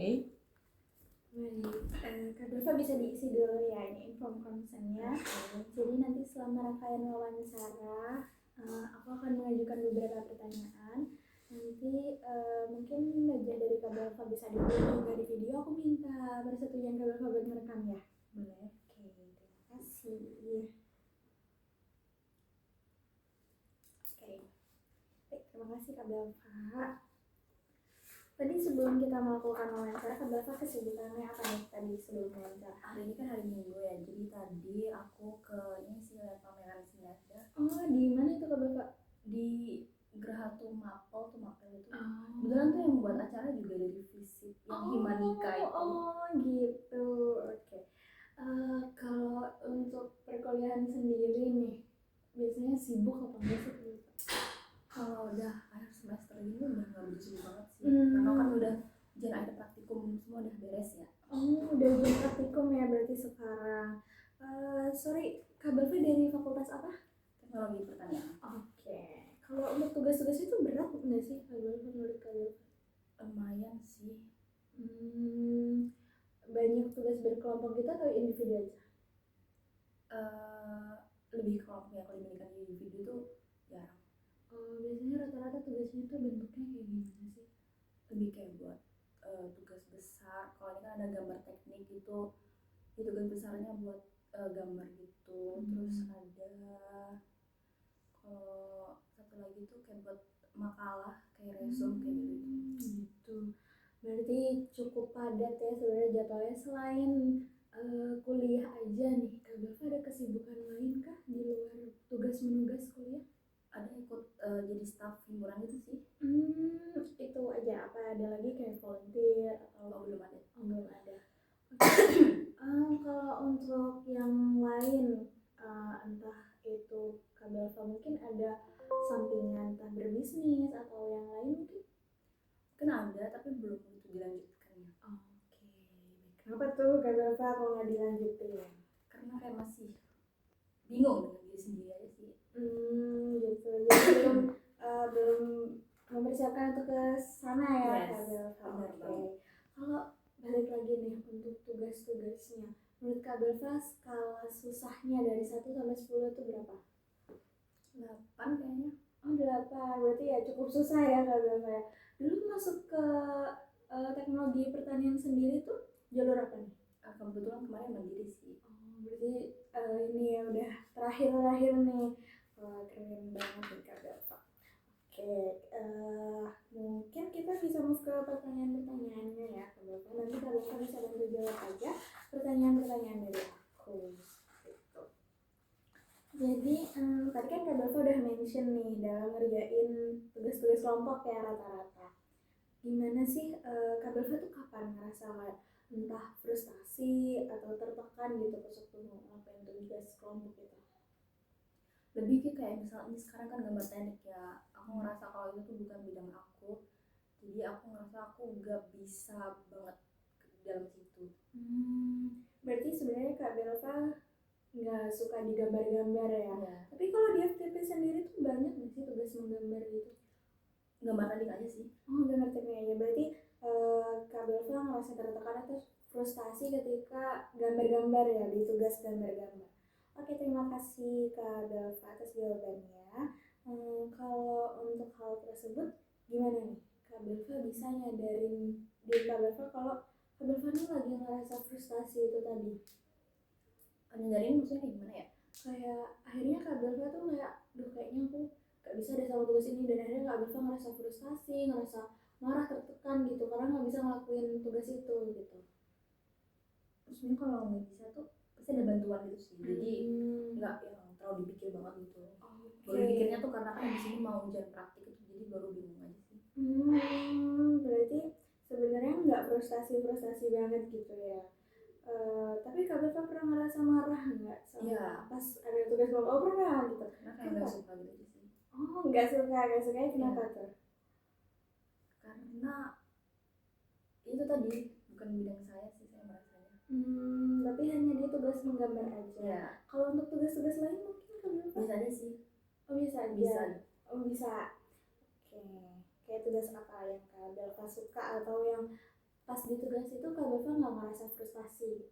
Baik, Kak Dulfa bisa diisi dulu ya ini form consentnya. Jadi nanti selama rangkaian wawancara, aku akan mengajukan beberapa pertanyaan. Nanti mungkin wajah dari Kak Dulfa bisa dibuat juga di video. Aku minta persetujuan Kak Dulfa buat merekam ya. Boleh. Oke, terima kasih. Oke, baik, terima kasih Kak Dulfa. Tadi sebelum kita melakukan wawancara, Kak Dulfa kesibukannya apa nih tadi sebelum wawancara? Hari ini kan hari Minggu ya, jadi tadi aku ke ini sih lihat pameran seni ada. Oh, di mana itu Kak Dulfa? Di Geraha Mapel itu. Kebetulan tuh yang membuat acara juga dari FISIP yang Himanika itu. Oh gitu, oke. Kalau untuk perkuliahan sendiri nih, biasanya sibuk apa enggak sih Kak Dulfa? Kalau udah akhir semester ini udah nggak begitu banget sih, karena kan udah ujian akhir praktikum semua udah beres ya. Oh, udah ujian praktikum ya berarti sekarang. Sorry, Kak Dulfa dari fakultas apa? Teknologi pertanian. Oke. Kalau untuk tugas-tugas itu berat nggak sih Kak Dulfa menurut Kak Dulfa? Lumayan sih. Banyak tugas berkelompok gitu atau individu aja? Lebih kelompok ya, kalau dibandingkan individu tuh jarang. Biasanya rata-rata tugasnya tuh bentuknya kayak gimana sih? Lebih kayak buat tugas besar. Kalau ini kan ada gambar teknik itu, ya tugas besarnya buat gambar gitu. Terus ada kalau satu lagi tuh kayak buat makalah kayak resume kayak gitu. Berarti cukup padat ya sebenarnya jadwalnya. Selain kuliah aja nih, Kak Dulfa ada kesibukan lain kah di luar tugas menugas kuliah? Ada ikut jadi staff hiburan gitu sih. Itu aja, apa ada lagi kayak volunteer atau belum ada? Belum ada. Kalau untuk yang lain, entah itu Kak Dulfa mungkin ada sampingan entah berbisnis atau yang lain mungkin? Mungkin ada tapi belum begitu dilanjutkan ya. Oke. Kenapa tuh Kak Dulfa kalau nggak dilanjutin? Karena kayak masih bingung dengan diri sendiri aja sih. Gitu. Jadi belum mempersiapkan untuk ke sana ya Kak Dulfa. Oke. Kalau balik lagi nih untuk tugas-tugasnya, menurut Kak Dulfa skala susahnya dari 1 sampai 10 itu berapa? 8 kayaknya. Oh 8, berarti ya cukup susah ya Kak Dulfa ya. Dulu masuk ke teknologi pertanian sendiri tuh jalur apa nih? Kebetulan kemarin mandiri sih. Berarti ini ya udah terakhir nih. Keren banget nih Kak Dulfa. Oke, mungkin kita bisa move ke pertanyaan-pertanyaannya ya Kak Dulfa. Nanti Kak Dulfa bisa bantu jawab aja pertanyaan-pertanyaan dari aku. Gitu. Jadi tadi kan Kak Dulfa udah mention nih dalam ngerjain tugas-tugas kelompok ya rata-rata. Gimana sih Kak Dulfa tuh kapan ngerasa entah frustasi atau tertekan gitu pas waktu ngelakuin tugas kelompok itu? Lebih kayak misalnya sekarang kan gambar teknik ya, aku ngerasa kalau itu tuh bukan bidang aku, jadi aku ngerasa aku nggak bisa banget ke dalam situ. Berarti sebenarnya Kak Dulfa nggak suka digambar-gambar ya? Tapi kalau di FTP sendiri tuh banyak nggak sih tugas menggambar gitu? Gambar teknik aja sih. Gambar teknik aja. Berarti Kak Dulfa ngerasa tertekan atau frustasi ketika gambar-gambar ya di tugas gambar-gambar. Oke, terima kasih Kak Dulfa atas jawabannya. Kalau untuk hal tersebut gimana nih? Kak Dulfa bisa nyadarin diri Kak Dulfa kalau Kak Dulfa nih lagi ngerasa frustasi itu tadi. Nyadarin maksudnya kayak gimana ya? Kayak akhirnya Kak Dulfa tuh kayak, kayaknya aku gak bisa deh sama tugas ini, dan akhirnya Kak Dulfa ngerasa frustasi, ngerasa marah, tertekan gitu karena gak bisa ngelakuin tugas itu gitu. Maksudnya kalau nggak bisa tuh pasti ada bantuan gitu sih, jadi nggak yang terlalu dipikir banget gitu. Baru dipikirnya tuh karena kan di sini mau ujian praktik itu, jadi baru bingung aja sih. Berarti sebenarnya nggak frustasi banget gitu ya. Tapi Kak Dulfa pernah ngerasa marah nggak sama pas ada tugas kelompok? Pernah gitu? Karena kayak nggak suka gitu sih. Nggak suka, kenapa tuh? Karena itu tadi bukan bidang saya sih, saya merasanya. Tapi hanya dia tugas menggambar aja. Kalau untuk tugas-tugas lain mungkin Kak Dulfa? Bisa aja sih. Bisa aja. Bisa. Oke. Kayak tugas apa yang Kak Dulfa suka atau yang pas di tugas itu Kak Belva nggak ngerasa frustasi?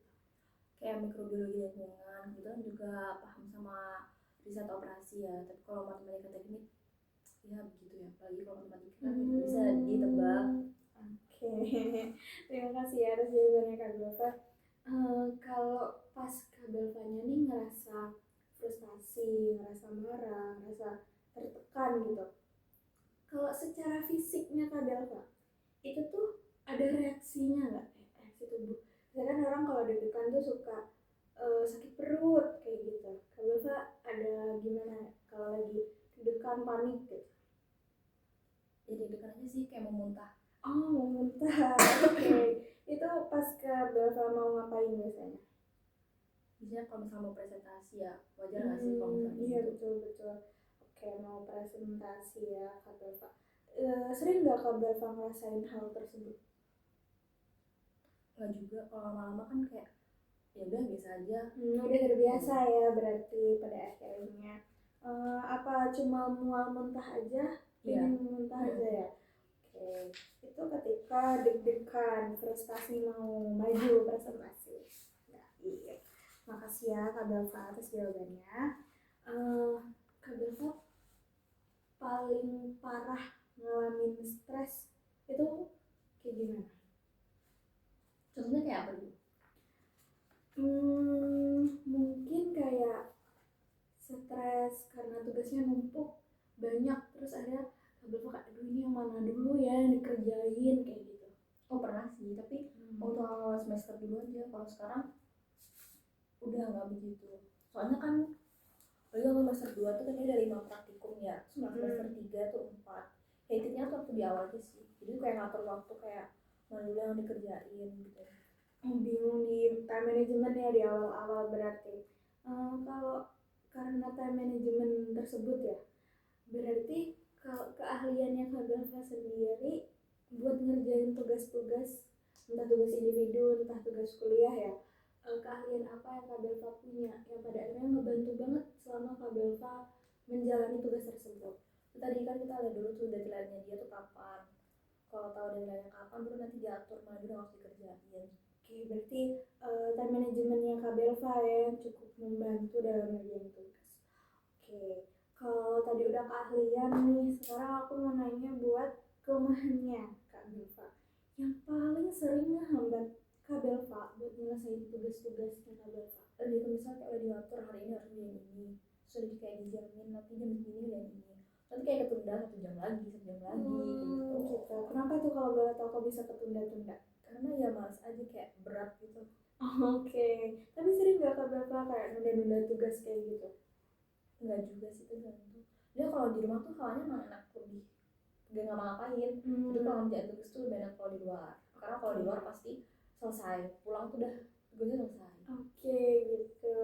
Kayak mikrobiologi lingkungan kebetulan juga paham sama riset operasi ya, tapi kalau matematika teknik ya begitu ya, apalagi kalau matematika kan bisa ditebak. Oke. Terima kasih ya atas jawabannya Kak Belva. Kalau pas Kak Belvanya nih ngerasa frustasi, ngerasa marah, ngerasa tertekan gitu, kalau secara fisiknya Kak Belva itu tuh ada reaksinya nggak, reaksi tubuh? Misalkan orang kalau deg-degan tuh suka sakit perut kayak gitu. Kak Belva ada gimana kalau lagi deg-degan panik gitu? Jadi deg-degan aja sih, kayak mau muntah. Oh, mau muntah. Oke. Itu pas Kak Belva mau ngapain biasanya? Biasanya kalau misalnya mau presentasi ya wajar nggak sih kalau misalnya Iya gitu. betul betul. Oke, mau presentasi ya Kak Belva. Sering nggak Kak Belva ngerasain hal tersebut? Nggak juga, kalau lama-lama kan kayak ya udah biasa aja. Udah terbiasa ya berarti pada akhirnya. Apa cuma mual muntah aja? Iya. Pengen muntah aja ya? Oke, itu ketika deg-degan, frustasi mau maju presentasi. Baik, makasih ya Kak Belva atas jawabannya. Kak Belva paling parah ngalamin stres itu kayak gimana? Contohnya kayak apa dulu? Mungkin kayak stres karena tugasnya numpuk banyak, terus akhirnya Kak Belva kayak aduh ini yang mana dulu ya yang dikerjain kayak gitu. Oh pernah sih, tapi waktu awal semester dulu aja. Kalau sekarang udah nggak begitu. Soalnya kan kalau semester 2 tuh kan ada 5 praktikum ya, semester 3 tuh 4. Ya intinya tuh waktu di awal aja sih, jadi kayak ngatur waktu kayak mana dulu yang dikerjain gitu. Bingung di time management ya di awal-awal berarti. Kalau karena time management tersebut ya, berarti kalau keahliannya Kak Belva sendiri buat ngerjain tugas-tugas, entah tugas individu, entah tugas kuliah ya, keahlian apa yang Kak Belva punya yang pada akhirnya ngebantu banget selama Kak Belva menjalani tugas tersebut? Tadi kan kita lihat dulu tuh deadline-nya dia tuh kapan. Kalau tahu deadline-nya kapan baru nanti diatur mana dulu harus dikerjain. Oke, berarti time manajemennya Kak Belva ya yang cukup membantu dalam ngerjain tugas. Oke, kalau tadi udah keahlian nih, sekarang aku mau nanya buat kelemahannya Kak Belva. Yang paling sering ngehambat Kak Belva buat nyelesain tugas-tugasnya Kak Belva. Lebih ke misalnya kayak udah diatur hari ini harus yang ini, sudah kayak dijamin nanti jam segini dan ini. Nanti kayak ketunda 1 jam lagi, 1 jam lagi gitu. Kenapa tuh kalau boleh tahu kok bisa ketunda-tunda? Karena ya males aja, kayak berat gitu. Oke, tapi sering nggak Kak Belva kayak nunda-nunda tugas kayak gitu? Enggak juga sih, tergantung. Dia kalau di rumah tuh hawanya malah enak, lebih gak ngapa-ngapain. Jadi kalau ngerjain tugas tuh lebih enak kalau di luar, karena kalau di luar pasti selesai, pulang tuh udah tugasnya selesai. Oke, gitu.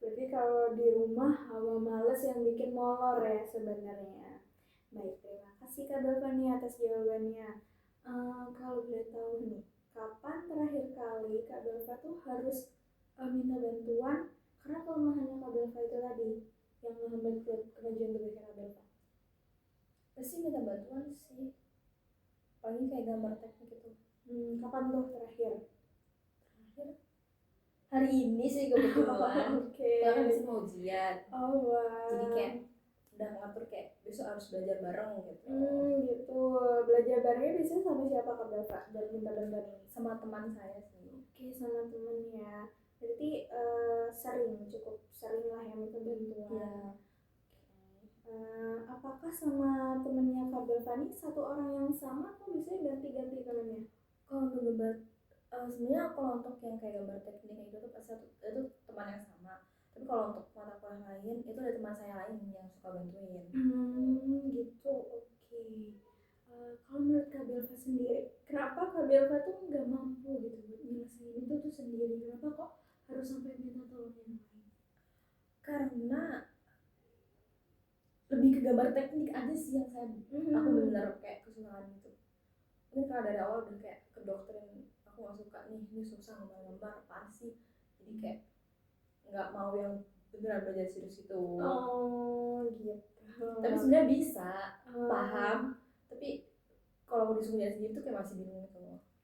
Berarti kalau di rumah hawa males yang bikin molor ya sebenarnya. Baik, terima kasih Kak Belva nih atas jawabannya. Kalau boleh tahu nih, kapan terakhir kali Kak Belva tuh harus minta bantuan karena kelemahannya Kak Belva itu tadi yang menghambat kemajuan tugasnya Kak Belva? Pasti minta bantuan sih, paling kayak gambar teknik itu. Kapan tuh terakhir? Hari ini sih kebetulan. Oke. Soalnya kan besok mau ujian. Oh wow. Jadi kayak udah ngatur kayak besok harus belajar bareng gitu. Gitu. Belajar barengnya biasanya sama siapa Kak Belva dan minta bantuan ini? Sama teman saya sih. Oke, sama temennya. Berarti cukup sering lah yang minta bantuan. Iya. Apakah sama temennya Kak Belva ini satu orang yang sama atau biasanya ganti-ganti temennya? Kalau untuk gambar sebenarnya kalau untuk yang kayak gambar teknik itu tuh pasti itu teman yang sama. Tapi kalau untuk mata kuliah lain itu ada teman saya lain yang suka bantuin. Gitu. Oke. Kalau menurut Kak Belva sendiri, kenapa Kak Belva tuh nggak mampu gitu buat nyelesain itu tuh sendiri? Kenapa kok harus sampai minta tolong yang lain? Karena lebih ke gambar teknik aja sih yang saya aku benar kayak kesusahan gitu. Mungkin kalau dari awal udah kayak ke dokterin aku nggak suka nih, ini susah gambar apaan sih, jadi kayak nggak mau yang beneran belajar serius itu. Oh gitu. Tapi sebenarnya bisa paham, tapi kalau disuruh sendiri tuh kayak masih bingung gitu.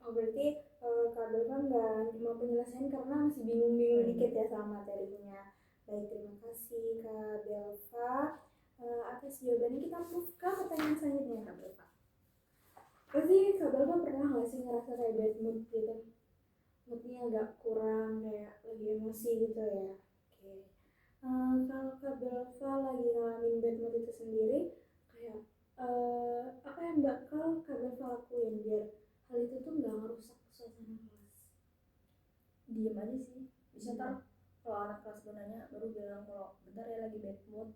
Oh berarti Kak Belva nggak mau penyelesaian karena masih bingung-bingung dikit ya sama materinya. Baik, terima kasih Kak Belva atas jawabannya. Kita move ke pertanyaan selanjutnya Kak Belva. Berarti Kak Belva pernah nggak sih ngerasa kayak bad mood gitu? Moodnya agak kurang, kayak lagi emosi gitu ya. Oke. Kalau Kak Belva lagi ngalamin bad mood itu sendiri, kayak apa yang bakal Kak Belva lakuin biar hal itu tuh nggak ngerusak suasana kelas? Diem aja sih, bisa ntar kalau anak kelas gue nanya baru bilang kalau bentar ya lagi bad mood,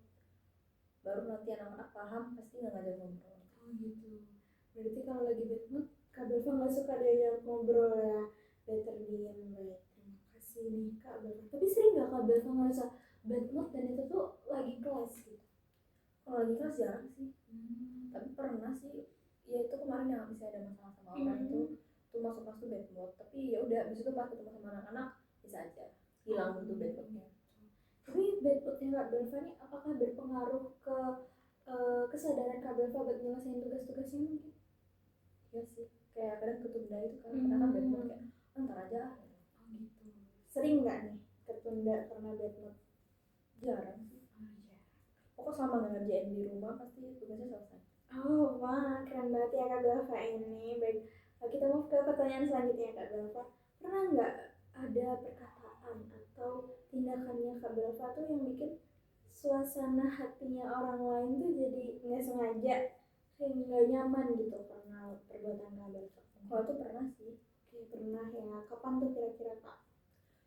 baru nanti anak-anak paham pasti nggak ngajak ngobrol. Oh gitu. Berarti kalau lagi bad mood, Kak Belva nggak suka diajak ngobrol ya, better diem. Baik, terima kasih nih Kak Belva. Tapi sering nggak Kak Belva ngerasa bad mood dan itu tuh lagi kelas gitu? Kalau lagi kelas jarang sih, tapi pernah sih, ya itu kemarin yang misalnya ada masalah sama orang itu tuh masuk kelas tuh bad mood, tapi ya udah abis itu pas ketemu sama anak-anak bisa aja hilang gitu bad moodnya. Tapi bad moodnya Kak Belva nih apakah berpengaruh ke kesadaran Kak Belva buat nyelesain tugas-tugasnya mungkin? Iya sih, kayak kadang ketunda itu kan karena kan bad mood kayak ntar aja. Oh gitu. Sering nggak nih ketunda karena bad mood? Jarang sih, Oh iya. pokoknya selama nggak ngerjain di rumah pasti tugasnya selesai. Oh wah, keren banget ya Kak Belva ini. Baik, kita mau ke pertanyaan selanjutnya Kak Belva. Pernah nggak ada perkataan atau tindakannya Kak Belva tuh yang bikin suasana hatinya orang lain tuh jadi nggak sengaja kayak nggak nyaman gitu karena perbuatan Kak Belva? Kalau itu pernah sih. Oke, pernah ya. Kapan tuh kira-kira Kak?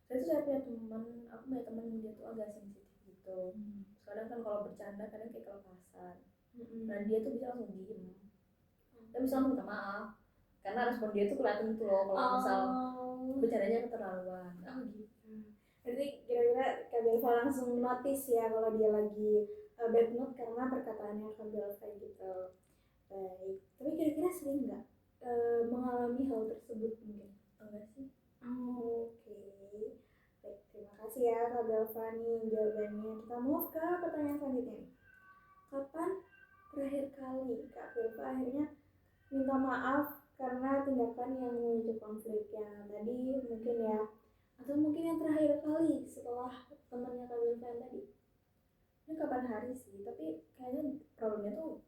Saya punya teman, aku punya teman dia tuh agak sensitif gitu. Kadang kan kalau bercanda kadang kayak kelepasan. Nah dia tuh bisa langsung diem. Dan bisa langsung minta maaf. Karena respon dia tuh kelihatan gitu loh kalau misal bercandanya keterlaluan. Oh gitu. Berarti kira-kira Kak Belva langsung notice ya kalau dia lagi bad mood karena perkataannya Kak Belva gitu. Baik. Tapi kira-kira sering nggak mengalami hal tersebut mungkin? Enggak sih. Oh, oke. Baik, terima kasih ya Kak Belva nih jawabannya. Kita move ke pertanyaan selanjutnya nih. Kapan terakhir kali Kak Belva akhirnya minta maaf karena tindakan yang memicu konflik yang tadi mungkin ya, atau mungkin yang terakhir kali setelah temannya Kak Belva yang tadi? Ini kapan hari sih, tapi kayaknya problemnya tuh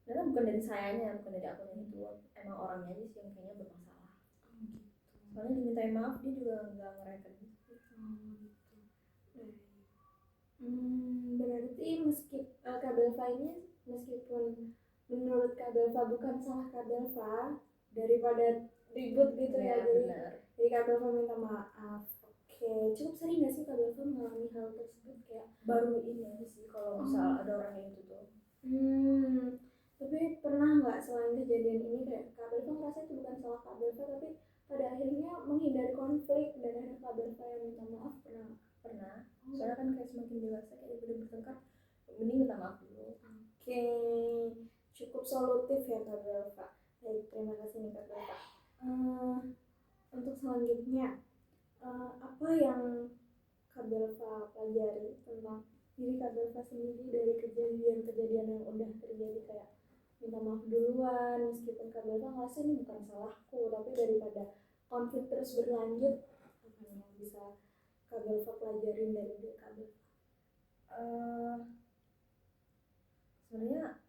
ternyata bukan dari sayanya, bukan dari akunya itu, emang orangnya aja sih yang kayaknya bermasalah. Oh gitu. Soalnya dimintain maaf dia juga nggak ngereken. Oh gitu. Baik. Berarti meski Kak Belva ini meskipun menurut Kak Belva bukan salah Kak Belva, daripada ribut gitu ya, jadi Kak Belva minta maaf. Oke, cukup sering gak sih Kak Belva mengalami hal tersebut kayak? Baru ini aja sih kalau misal ada orang yang itu tuh. Tapi pernah nggak selain kejadian ini kayak Kak Belva merasa itu bukan salah Kak Belva tapi pada akhirnya menghindari konflik dan akhirnya Kak Belva yang minta maaf, pernah? Pernah. Soalnya kan kayak semakin dewasa kayak udah bertengkar, mending minta maaf dulu. Oke, cukup solutif ya Kak Belva. Baik, terima kasih nih Kak Belva. Untuk selanjutnya, apa yang Kak Belva pelajari tentang diri Kak Belva sendiri dari kejadian-kejadian yang udah terjadi, kayak minta maaf duluan meskipun Kak Belva ngerasa ini bukan salahku, tapi daripada konflik terus berlanjut, apa yang bisa Kak Belva pelajarin dari diri Kak Belva? Sebenarnya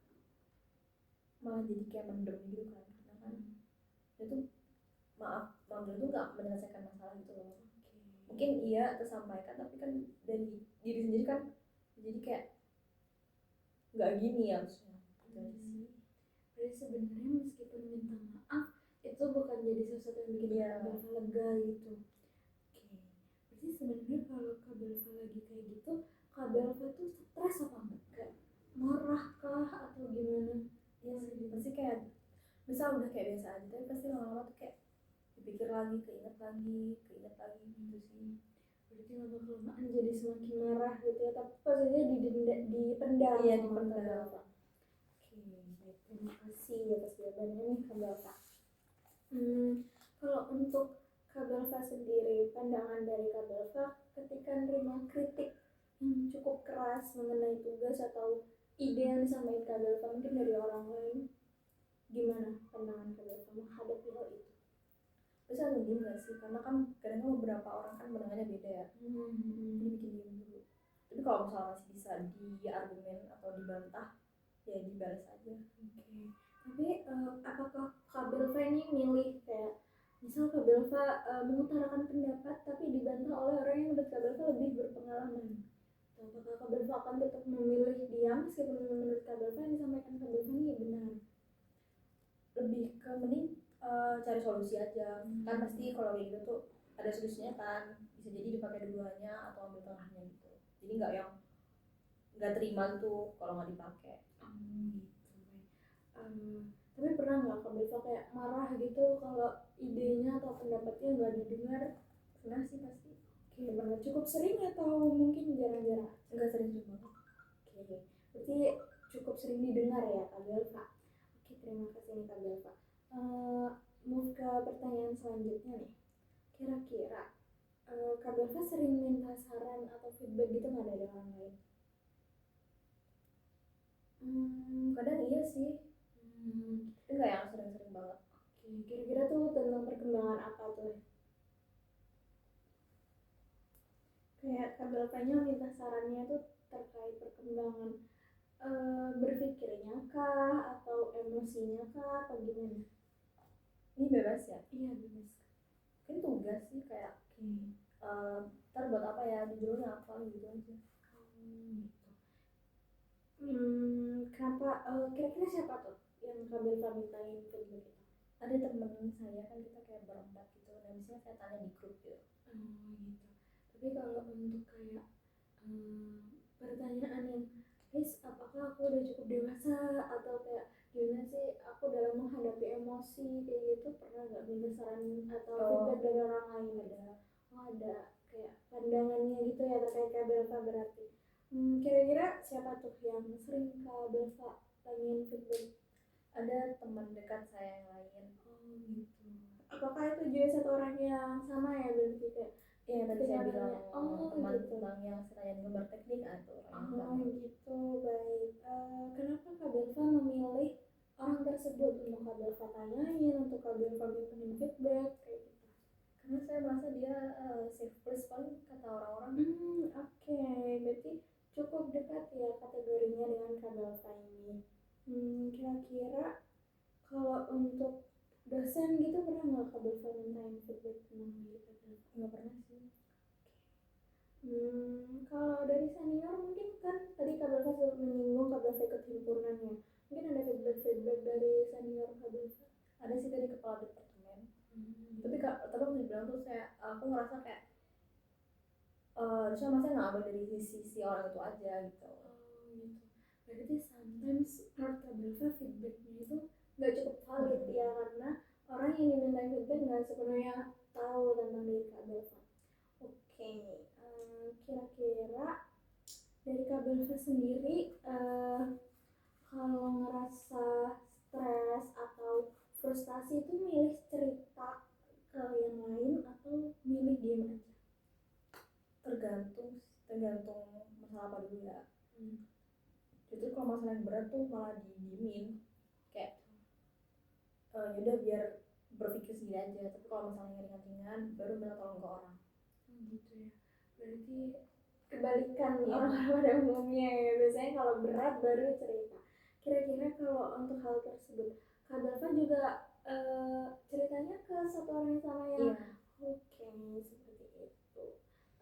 malah jadi kayak mendem gitu kan, karena kan itu maaf dulu tuh nggak menyelesaikan masalah gitu loh. Mungkin iya tersampaikan tapi kan dari diri sendiri kan jadi kayak nggak gini ya maksudnya gitu aja sih. Jadi sebenarnya meskipun minta maaf itu bukan jadi sesuatu yang bikin Kak Belva lega gitu. Oke, berarti sebenarnya kalau Kak Belva lagi kayak gitu, Kak Belva tuh stres apa enggak? Kayak marah kah atau gimana? Iya sih, pasti kayak misal udah kayak biasa aja tapi pasti lama-lama tuh kayak dipikir lagi, keinget lagi gitu sih. Berarti lama-kelamaan jadi semakin marah gitu ya, tapi posisinya dipendam. Iya, dipendam. Oke, baik, terima kasih atas jawabannya nih Kak Belva. Kalau untuk Kak Belva sendiri, pandangan dari Kak Belva ketika menerima kritik yang cukup keras mengenai tugas atau ide yang disampaikan Kak Belva mungkin dari orang lain, gimana pandangan Kak Belva menghadapi hal itu? bisa diem gak sih, karena kan kadang beberapa orang kan mendengarnya beda ya, jadi bikin diem dulu. Tapi kalau misalnya masih bisa diargumen atau dibantah ya dibalas aja. Oke. Tapi apakah Kak Belva ini milih kayak misal Kak Belva mengutarakan pendapat tapi dibantah oleh orang yang menurut Kak Belva lebih berpengalaman? Atau apakah Kak Belva akan tetap memilih diam meskipun menurut Kak Belva yang disampaikan Kak Belva ini benar? Lebih ke mending cari solusi aja. Kan pasti kalau kayak gitu tuh ada solusinya kan, bisa jadi dipakai dua-duanya atau ambil tengahnya gitu. Jadi nggak yang nggak terima tuh kalau nggak dipakai. Tapi pernah nggak Kak Belva kayak marah gitu kalau idenya atau pendapatnya nggak didengar? Pernah sih pasti. Oke, pernah. Cukup sering atau mungkin jarang-jarang? Nggak sering banget. Oke, berarti cukup sering didengar ya Kak Belva. Oke, terima kasih nih Kak Belva. Move ke pertanyaan selanjutnya nih. Kira-kira Kak Belva sering minta saran atau feedback gitu nggak dari orang lain? Kadang iya sih, tapi nggak yang sering-sering banget. Oke, kira-kira tuh tentang perkembangan apa tuh? Kayak Kak Belvanya minta sarannya tuh terkait perkembangan berpikirnya kah atau emosinya kah atau gimana? Ini bebas ya? Iya bebas. Mungkin tugas sih kayak ntar buat apa ya, judulnya apa gitu aja. Kenapa kira-kira siapa tuh yang Kak Belva mintain feedback itu? Ada temen saya kan, kita kayak berempat gitu, nah misalnya saya tanya di grup gitu. Gitu. Tapi kalau untuk kayak pertanyaan yang guys, apakah aku udah cukup dewasa atau kayak gimana sih aku dalam menghadapi emosi kayak gitu, pernah nggak minta saran atau feedback dari orang lain? Ada kayak pandangannya gitu ya terkait Kak Belva berarti. Kira-kira siapa tuh yang sering Kak Belva tanyain feedback? Ada teman dekat saya yang lain. Gitu. Apakah itu juga satu orang yang sama ya berarti kayak? Iya, tadi saya bilang teman gitu. tentang yang saya gambar teknik itu orang yang sama. Gitu, baik. Kenapa Kak Belva memilih orang tersebut untuk Kak Belva tanyain, untuk Kak Belva mintain feedback kayak gitu? Karena saya merasa dia safe place paling kata orang-orang. Oke. Berarti cukup dekat ya kategorinya dengan Kak Belva ini. Kira-kira kalau untuk dosen gitu pernah nggak Kak Belva mintain feedback tentang diri Kak Belva? Nggak pernah sih. Kalau dari senior mungkin kan tadi Kak Belva sempat menyinggung Kak Belva ikut himpunan ya. Mungkin ada feedback dari senior Kak Belva? Ada sih dari kepala departemen. Tapi aku bilang tuh aku ngerasa kayak harusnya masa nggak ambil dari sisi orang itu aja gitu. Gitu. Berarti sometimes menurut Kak Belva feedbacknya itu nggak cukup valid ya, karena orang yang diminta feedback nggak sepenuhnya tahu tentang diri Kak Belva. Oke, kira-kira dari Kak Belva sendiri kalau ngerasa stres atau frustasi itu milih cerita ke yang lain atau milih diam aja? Tergantung masalah apa dulu ya. Justru kalau masalah yang berat tuh malah didiemin, kayak yaudah biar berpikir sendiri aja. Tapi kalau masalah yang ringan-ringan baru minta tolong ke orang. Gitu ya. Berarti kebalikan orang-orang pada umumnya ya. Biasanya kalau berat baru cerita. Kira-kira kalau untuk hal tersebut Kak Belva juga ceritanya ke satu orang yang sama ya? Iya. Oke, seperti itu.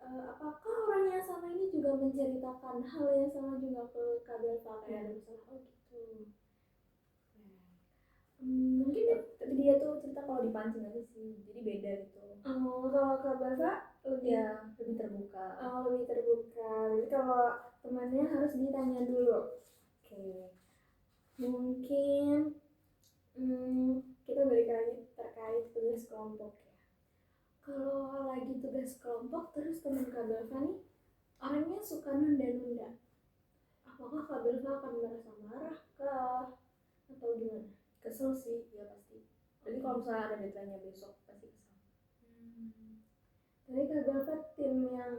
Apakah orang yang sama ini juga menceritakan hal yang sama juga ke Kak Belva kayak ada masalah? Gitu. Mungkin tapi dia tuh cerita kalau dipancing aja sih, jadi beda gitu. Kalau Kak Belva lebih terbuka. Lebih terbuka. Jadi kalau temannya harus ditanya dulu. Oke. Mungkin kita balik lagi terkait tugas kelompok ya. Kalau lagi tugas kelompok terus teman Kak Belva nih orangnya suka nunda-nunda, apakah Kak Belva akan merasa marah kah atau gimana? Kesel sih ya pasti. Jadi kalau misalnya ada deadline-nya besok pasti kesel. Tapi Kak Belva tim yang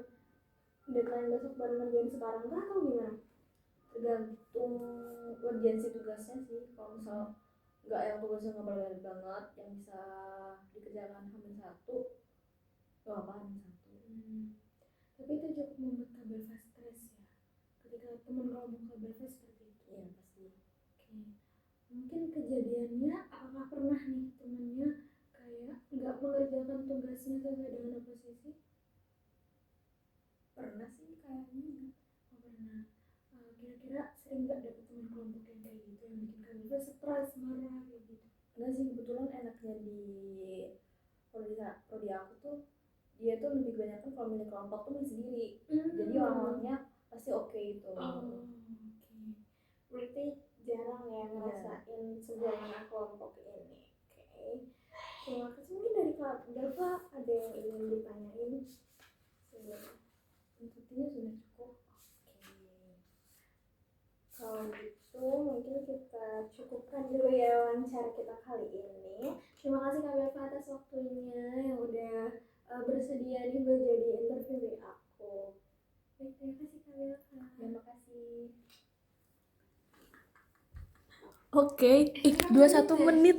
deadline besok baru ngerjain sekarang kah atau gimana? Tergantung urgensi tugasnya sih. Kalau misal nggak yang tugasnya nggak berat banget, yang bisa dikerjakan H-1 nggak apa H-1. Tapi itu cukup membuat Kak Belva stres ya, ketika teman kelompok Kak Belva seperti itu. Iya pasti. Oke. Mungkin kejadiannya apakah pernah nih temannya kayak nggak mengerjakan tugasnya sesuai dengan posisi? Pernah sih kayaknya. Oh, pernah. Kira-kira sering nggak dapet teman kelompok yang kayak gitu yang bikin Kak Belva stres, marah kayak gitu? Enggak sih, kebetulan enaknya di prodi aku tuh dia tuh lebih banyak kan kalau milih kelompok tuh milih sendiri. Jadi orang-orangnya pasti oke itu. Oke. Berarti jarang ya ngerasain sebuah kelompok ini. Oke. Terima kasih. Mungkin dari Kak Belva ada yang ingin ditanyain sebelumnya? Tentunya sudah cukup. Kalau gitu mungkin kita cukupkan dulu ya wawancara kita kali ini. Terima kasih Kak Belva atas waktunya yang udah bersedia nih buat jadi interview dari aku. Baik, terima kasih Kak Belva. Terima kasih. Oke, 21 menit.